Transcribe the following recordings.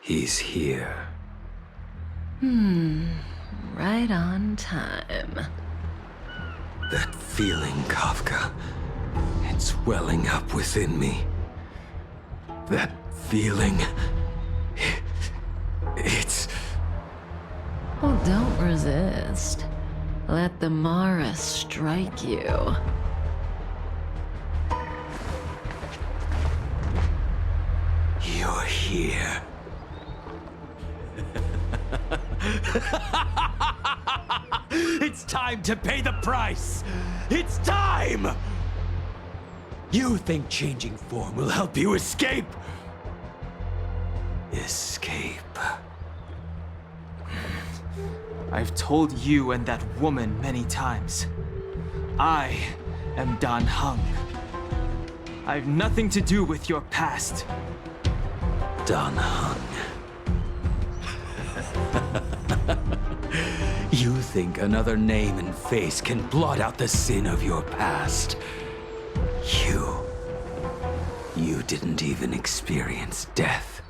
He's here. Right on time. That feeling, Kafka. It's welling up within me. That feeling... It's... Well, don't resist. Let the Mara strike you. You're here. It's time to pay the price! It's time! You think changing form will help you escape? Escape. I've told you and that woman many times. I am Dan Heng. I've nothing to do with your past. Dan Heng. You think another name and face can blot out the sin of your past? You didn't even experience death.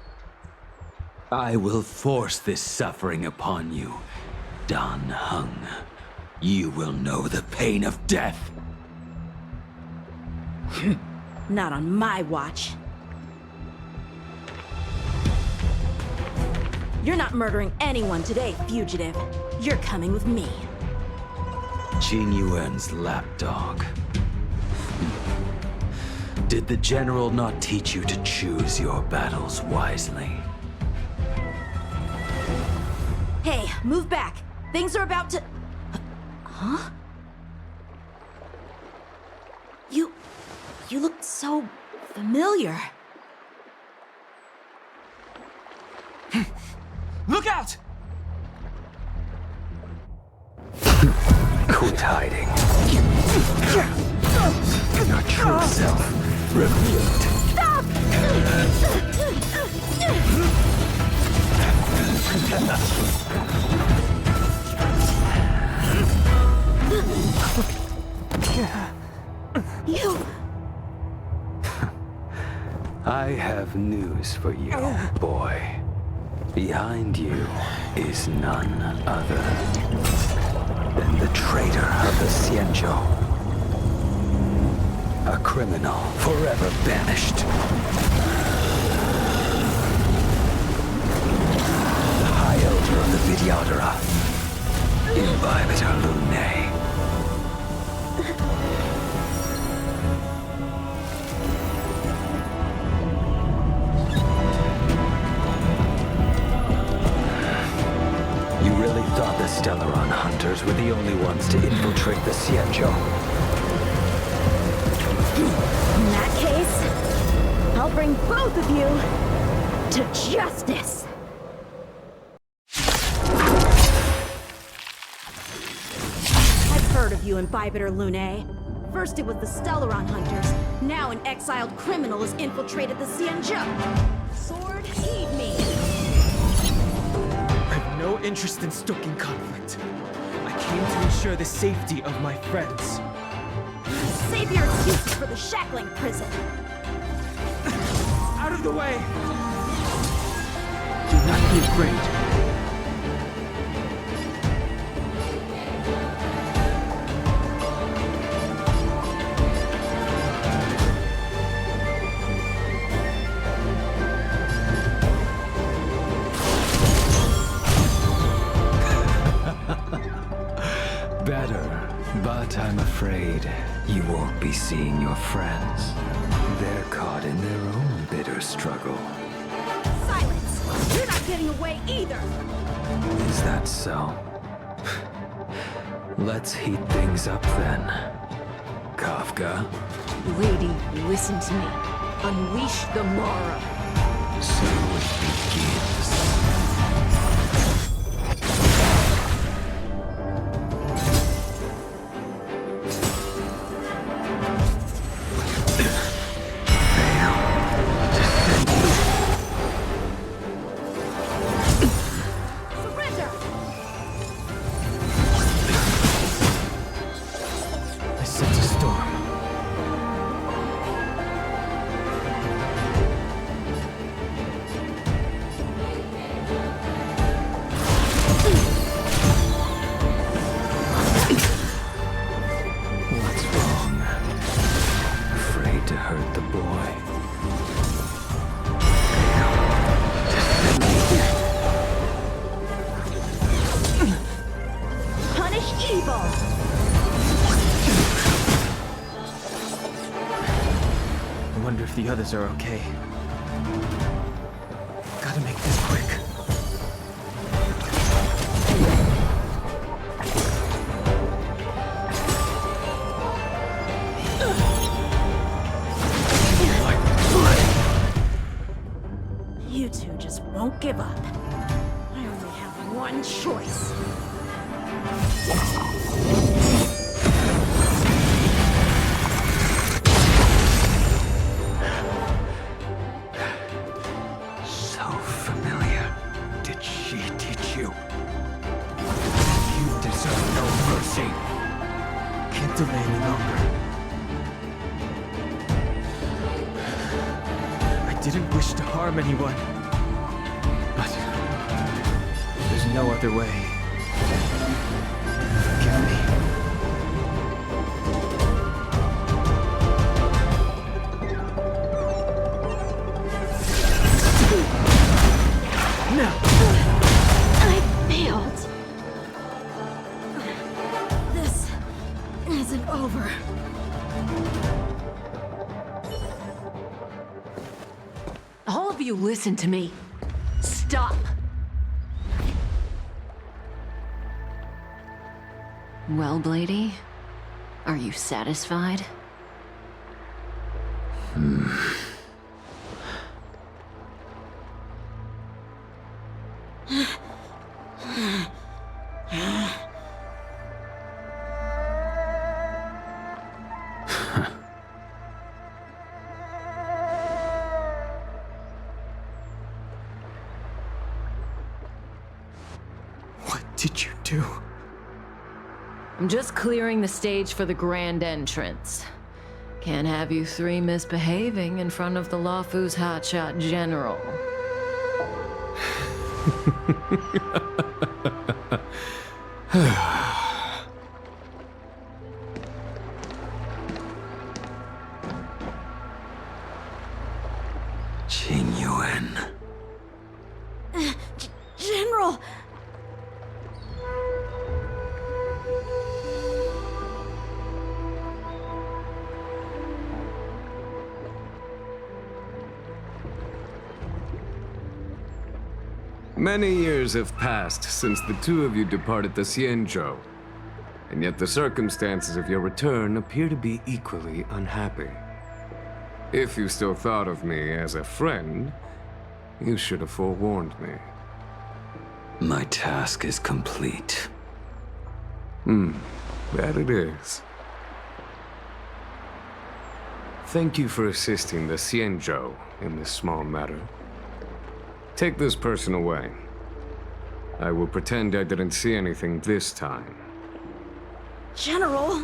I will force this suffering upon you, Dan Heng. You will know the pain of death. Not on my watch. You're not murdering anyone today, fugitive. You're coming with me. Jing Yuan's lapdog. Did the general not teach you to choose your battles wisely? Hey, move back. Things are about to... Huh? You look so familiar. Look out! Quit hiding. Your true self revealed. Stop! You... I have news for you, boy. Behind you is none other than the traitor of the Xianzhou. A criminal forever banished. The High Elder of the Vidyadhara. Imbibitor Lunae. The Stellaron hunters were the only ones to infiltrate the Xianzhou. In that case, I'll bring both of you to justice. I've heard of you, Imbibitor Lunae. First it was the Stellaron hunters. Now an exiled criminal has infiltrated the Xianzhou. Sword, heed me. No interest in stoking conflict. I came to ensure the safety of my friends. Save your excuses for the shackling prison. Out of the way! Do not be afraid. But I'm afraid you won't be seeing your friends. They're caught in their own bitter struggle. Silence! You're not getting away either! Is that so? Let's heat things up then. Kafka? Lady, listen to me. Unleash the Mara. So it begins. wonder if the others are okay. Gotta make this quick. You two just won't give up. I only have one choice. So familiar. Did she teach you? You deserve no mercy. Can't delay any longer. I didn't wish to harm anyone. But there's no other way. Forgive me. No! I failed. This isn't over. All of you listen to me. Stop. Well, Blady, are you satisfied? What did you do? I'm just clearing the stage for the grand entrance. Can't have you three misbehaving in front of the Lafu's hotshot general. Jing Yuan. General! Many years have passed since the two of you departed the Xianzhou, and yet the circumstances of your return appear to be equally unhappy. If you still thought of me as a friend, you should have forewarned me. My task is complete. That it is. Thank you for assisting the Xianzhou in this small matter. Take this person away. I will pretend I didn't see anything this time. General,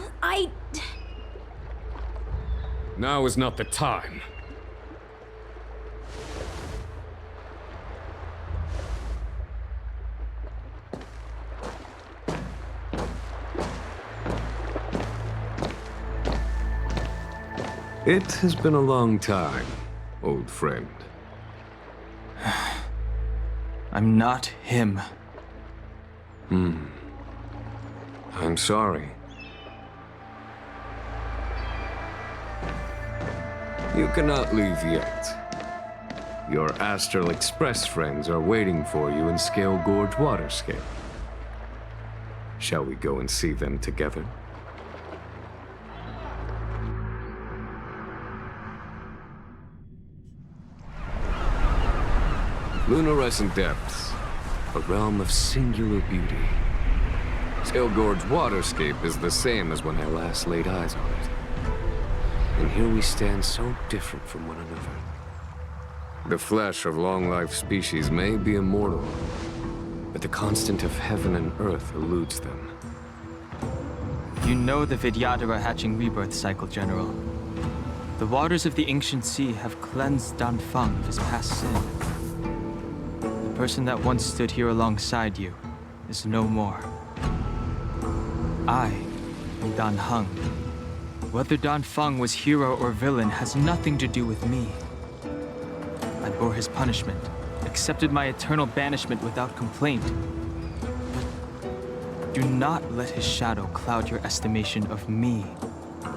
Now is not the time. It has been a long time, old friend. I'm not him. I'm sorry. You cannot leave yet. Your Astral Express friends are waiting for you in Scalegorge Waterscape. Shall we go and see them together? Lunarescent Depths, a realm of singular beauty. Scalegorge Waterscape is the same as when I last laid eyes on it. And here we stand so different from one another. The flesh of long-life species may be immortal, but the constant of heaven and earth eludes them. You know the Vidyadhara hatching rebirth cycle, General. The waters of the ancient sea have cleansed Danfeng of his past sin. The person that once stood here alongside you is no more. I am Dan Heng. Whether Danfeng was hero or villain has nothing to do with me. I bore his punishment, accepted my eternal banishment without complaint. But do not let his shadow cloud your estimation of me,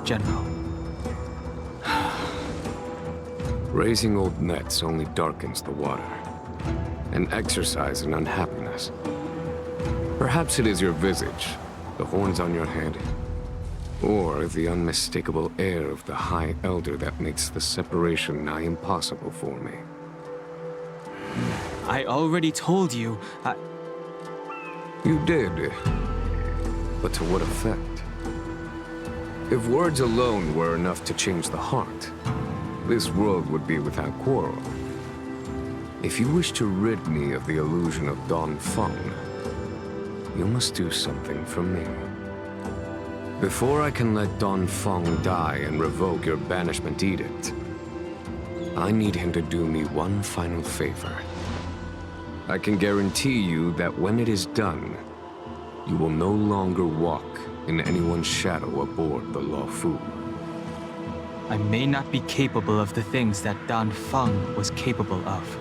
General. Raising old nets only darkens the water, and exercise in unhappiness. Perhaps it is your visage, the horns on your head, or the unmistakable air of the High Elder that makes the separation nigh impossible for me. I already told you, You did, but to what effect? If words alone were enough to change the heart, this world would be without quarrel. If you wish to rid me of the illusion of Dongfeng, you must do something for me. Before I can let Dongfeng die and revoke your banishment edict, I need him to do me one final favor. I can guarantee you that when it is done, you will no longer walk in anyone's shadow aboard the Luofu. I may not be capable of the things that Dongfeng was capable of.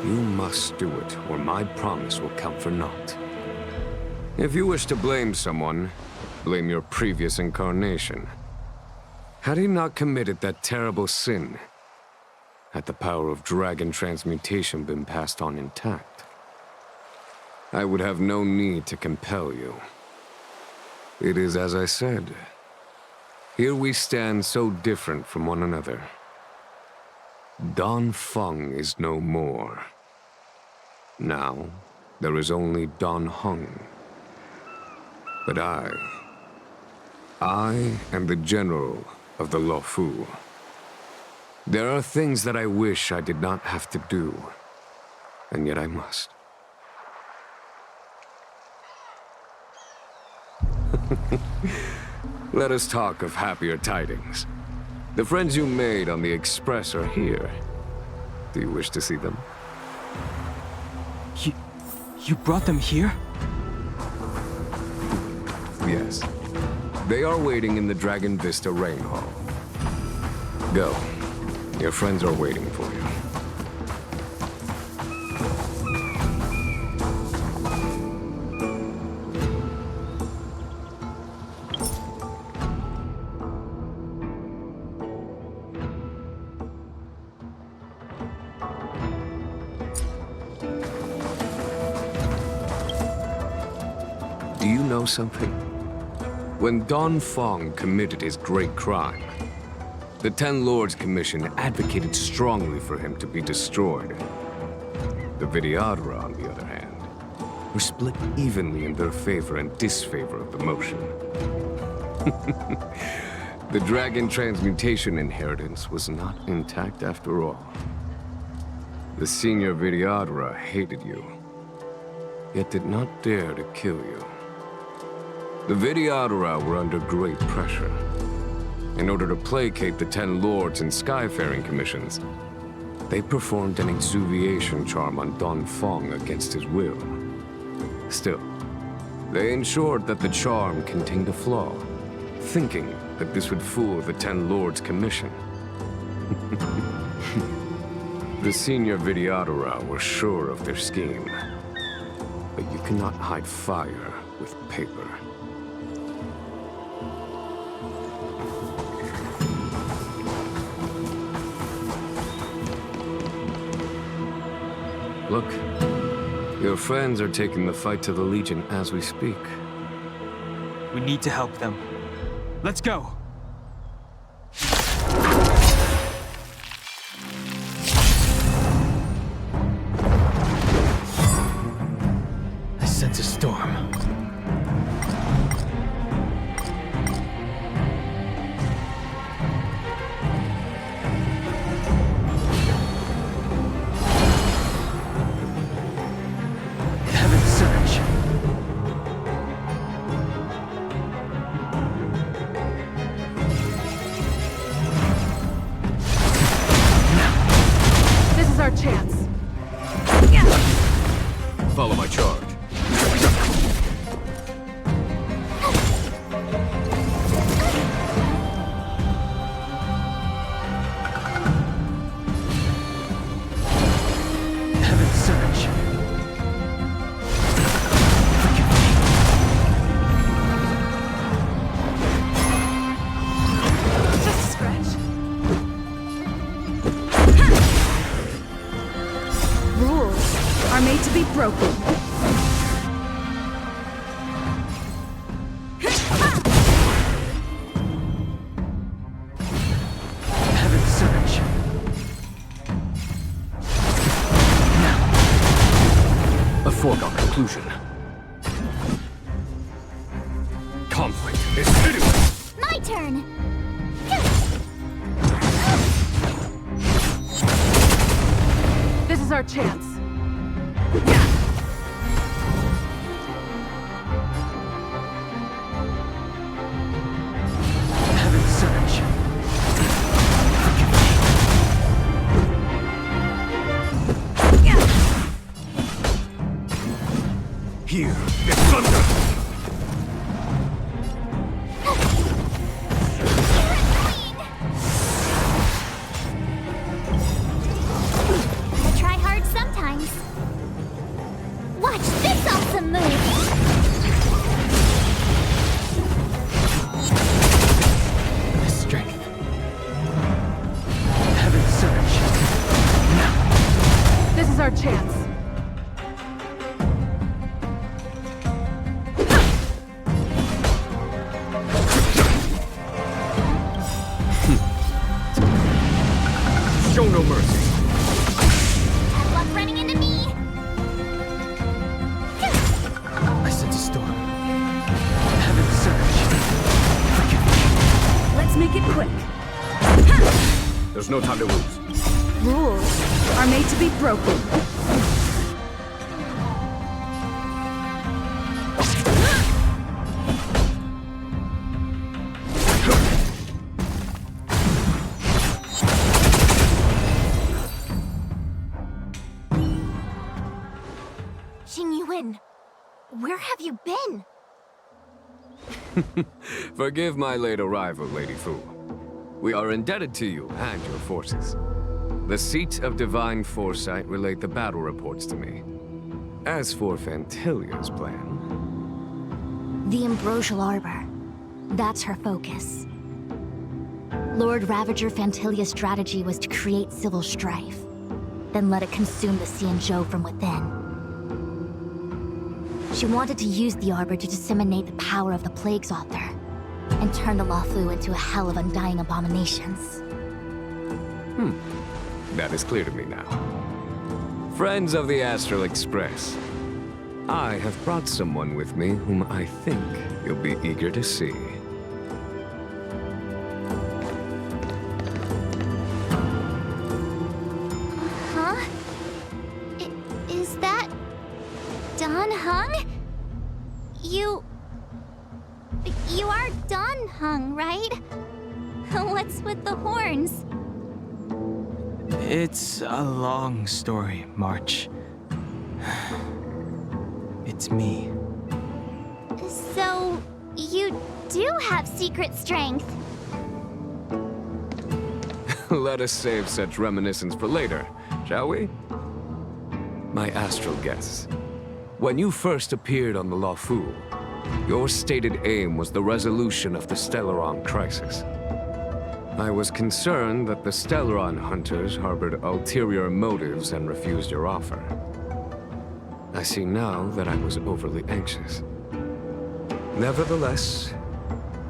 You must do it, or my promise will count for naught. If you wish to blame someone, blame your previous incarnation. Had he not committed that terrible sin, had the power of dragon transmutation been passed on intact, I would have no need to compel you. It is as I said. Here we stand so different from one another. Dongfeng is no more. Now, there is only Dongheng. But I am the general of the Luofu. There are things that I wish I did not have to do, and yet I must. Let us talk of happier tidings. The friends you made on the Express are here. Do you wish to see them? You brought them here? Yes. They are waiting in the Dragon Vista Rain Hall. Go. Your friends are waiting for you. Do you know something? When Dongfeng committed his great crime, the Ten Lords Commission advocated strongly for him to be destroyed. The Vidyadhara, on the other hand, were split evenly in their favor and disfavor of the motion. The dragon transmutation inheritance was not intact after all. The senior Vidyadhara hated you, yet did not dare to kill you. The Vidyadhara were under great pressure. In order to placate the Ten Lords and Skyfaring Commissions, they performed an exuviation charm on Dongfeng against his will. Still, they ensured that the charm contained a flaw, thinking that this would fool the Ten Lords Commission. The senior Vidyadhara were sure of their scheme, but you cannot hide fire with paper. Look, your friends are taking the fight to the Legion as we speak. We need to help them. Let's go! I sense a storm. Follow my charge. made to be broken. Heaven's surge. A foregone conclusion. Conflict is pitiless! My turn! This is our chance. Heaven's surge. Here is thunder! I try hard sometimes. Watch this awesome move! The strength. Heaven's surge. This is our chance. Show no mercy! Have luck running into me! I sense a storm. Heaven's surge. Let's make it quick. There's no time to lose. Rules are made to be broken. Jing Yuan, where have you been? Forgive my late arrival, Lady Fu. We are indebted to you and your forces. The Seat of Divine Foresight relayed the battle reports to me. As for Fantilia's plan... The Ambrosial Arbor. That's her focus. Lord Ravager Fantilia's strategy was to create civil strife, then let it consume the Xianzhou from within. She wanted to use the Arbor to disseminate the power of the Plague's Author, and turn the Luofu into a hell of undying abominations. That is clear to me now. Friends of the Astral Express, I have brought someone with me whom I think you'll be eager to see. Huh? Is that... Don Hung? You are Don Hung, right? What's with the horns? It's a long story, March. It's me. So, you do have secret strength. Let us save such reminiscence for later, shall we? My astral guests, when you first appeared on the Luofu, your stated aim was the resolution of the Stellaron crisis. I was concerned that the Stellaron hunters harbored ulterior motives and refused your offer. I see now that I was overly anxious. Nevertheless,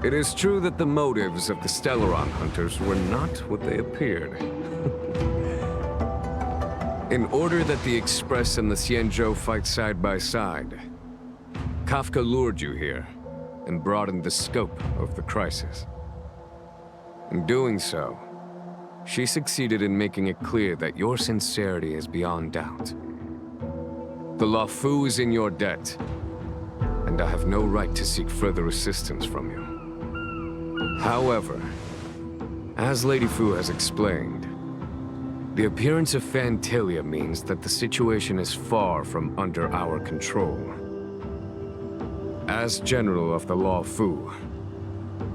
it is true that the motives of the Stellaron hunters were not what they appeared. In order that the Express and the Xianzhou fight side by side, Kafka lured you here and broadened the scope of the crisis. In doing so, she succeeded in making it clear that your sincerity is beyond doubt. The Luofu is in your debt, and I have no right to seek further assistance from you. However, as Lady Fu has explained, the appearance of Fantilia means that the situation is far from under our control. As General of the Luofu,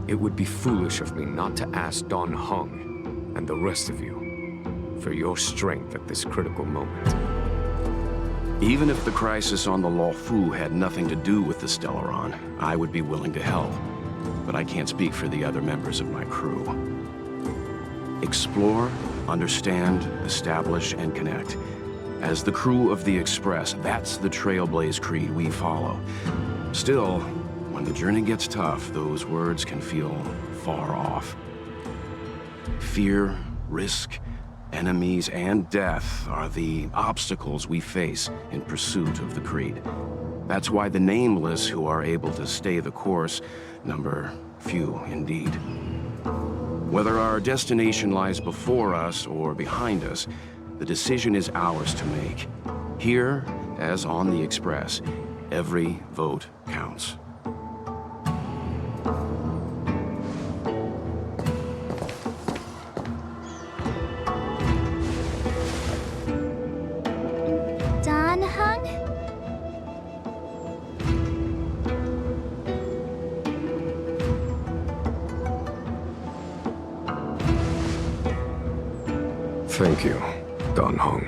it would be foolish of me not to ask Don Hung and the rest of you for your strength at this critical moment. Even if the crisis on the Luofu had nothing to do with the Stellaron, I would be willing to help. But I can't speak for the other members of my crew. Explore, understand, establish, and connect. As the crew of the Express, that's the Trailblaze creed we follow. Still, when the journey gets tough, those words can feel far off. Fear, risk, enemies, and death are the obstacles we face in pursuit of the creed. That's why the nameless who are able to stay the course number few indeed. Whether our destination lies before us or behind us, the decision is ours to make. Here, as on the Express, every vote counts. Don Hung? Thank you, Don Hung.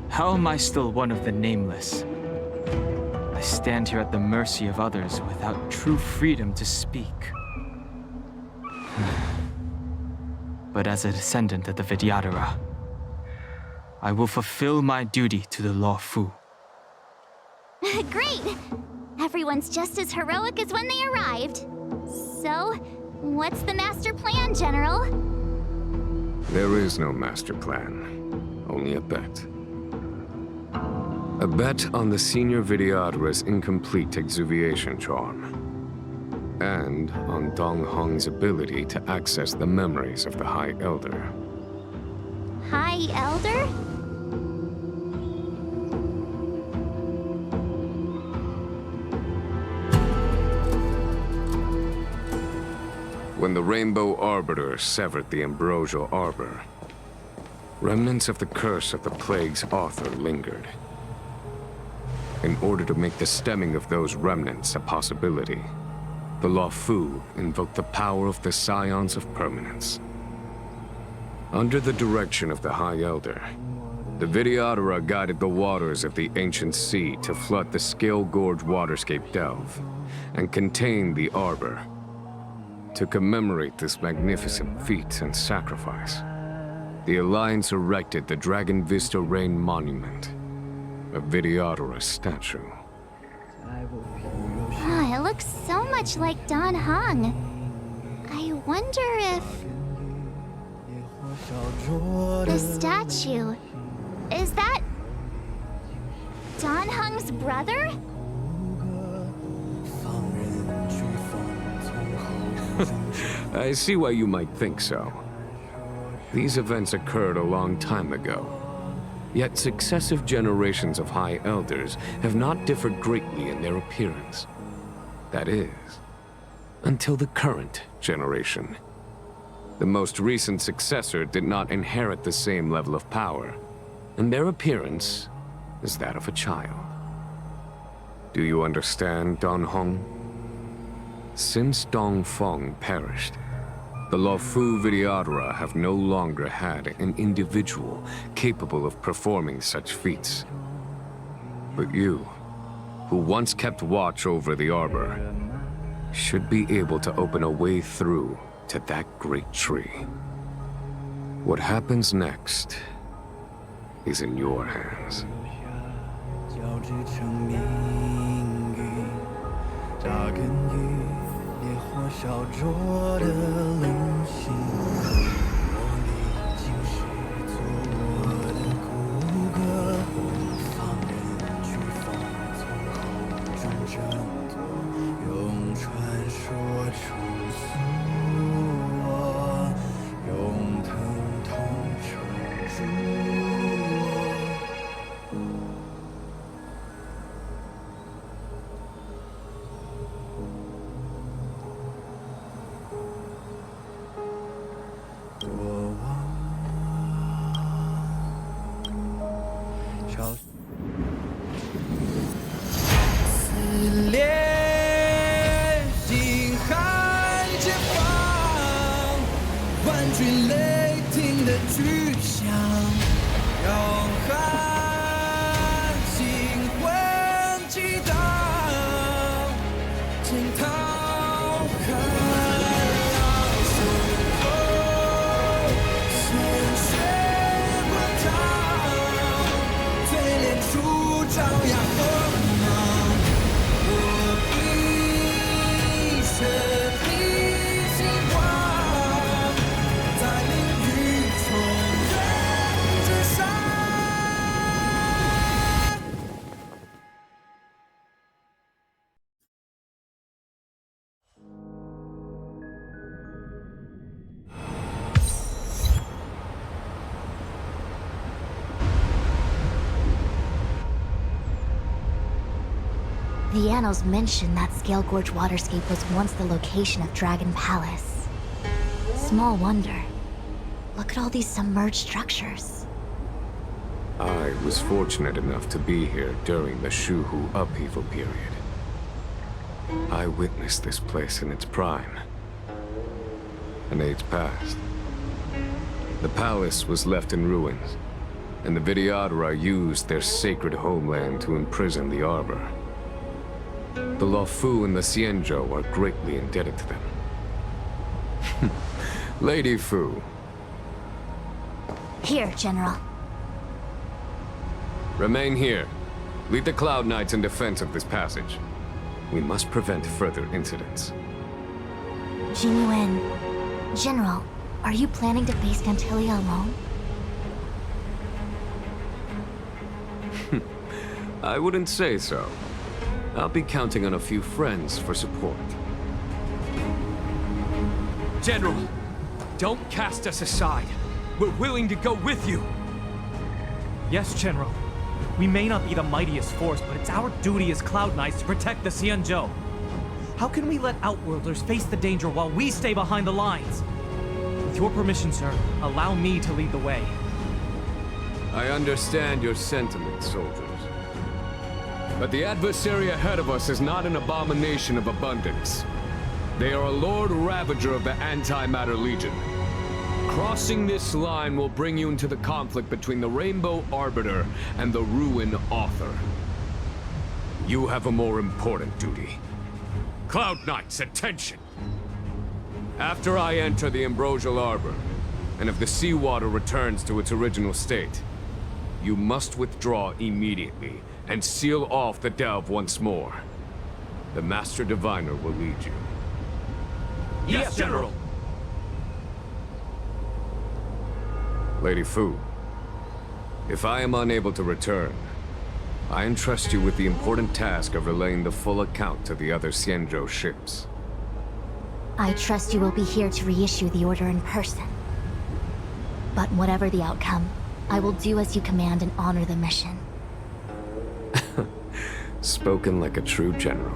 How am I still one of the nameless? I stand here at the mercy of others without true freedom to speak. But as a descendant of the Vidyadhara, I will fulfill my duty to the Law Fu. Great! Everyone's just as heroic as when they arrived. So, what's the master plan, General? There is no master plan, only a bet. A bet on the senior Vidyadhara's incomplete exuviation charm. And on Don Hung's ability to access the memories of the High Elder. High Elder? When the Rainbow Arbiter severed the Ambrosial Arbor, remnants of the curse of the Plague's author lingered. In order to make the stemming of those remnants a possibility, the Law Fu invoked the power of the Scions of Permanence. Under the direction of the High Elder, the Vidyadhara guided the waters of the ancient sea to flood the Scalegorge Waterscape delve and contain the Arbor. To commemorate this magnificent feat and sacrifice, the Alliance erected the Dragon Vista Rain Monument, a Vidyadhara statue. It looks so much like Don Hung. I wonder if... the statue... is that... Don Hung's brother? I see why you might think so. These events occurred a long time ago. Yet successive generations of High Elders have not differed greatly in their appearance. That is, until the current generation. The most recent successor did not inherit the same level of power, and their appearance is that of a child. Do you understand, Don Hung? Since Dong Feng perished, the Law Fu Vidyadhara have no longer had an individual capable of performing such feats. But you, who once kept watch over the Arbor, should be able to open a way through to that great tree. What happens next is in your hands. 交织成命运，扎根于烈火烧灼的灵性。我历经世作我的骨骼，放任飓风从口中挣脱，用传说重塑我，用疼痛撑住我。 撕裂心寒前方，万军雷霆的巨响，摇撼心魂激荡，惊涛骇浪，身后鲜血。The annals mention that Scalegorge Waterscape was once the location of Dragon Palace. Small wonder. Look at all these submerged structures. I was fortunate enough to be here during the Shuhu upheaval period. I witnessed this place in its prime. An age passed. The palace was left in ruins, and the Vidyadhara used their sacred homeland to imprison the Arbor. The Luofu and the Xianzhou are greatly indebted to them. Lady Fu. Here, General. Remain here. Lead the Cloud Knights in defense of this passage. We must prevent further incidents. Jing Yuan. General, are you planning to face Phantilia alone? I wouldn't say so. I'll be counting on a few friends for support. General, don't cast us aside. We're willing to go with you. Yes, General. We may not be the mightiest force, but it's our duty as Cloud Knights to protect the Xianzhou. How can we let Outworlders face the danger while we stay behind the lines? With your permission, sir, allow me to lead the way. I understand your sentiments, soldiers. But the adversary ahead of us is not an abomination of abundance. They are a Lord Ravager of the Antimatter Legion. Crossing this line will bring you into the conflict between the Rainbow Arbiter and the Ruin Author. You have a more important duty. Cloud Knights, attention! After I enter the Ambrosial Arbor, and if the seawater returns to its original state, you must withdraw immediately and seal off the delve once more. The Master Diviner will lead you. Yes, General! Lady Fu, if I am unable to return, I entrust you with the important task of relaying the full account to the other Xianzhou ships. I trust you will be here to reissue the order in person. But whatever the outcome, I will do as you command and honor the mission. Spoken like a true general.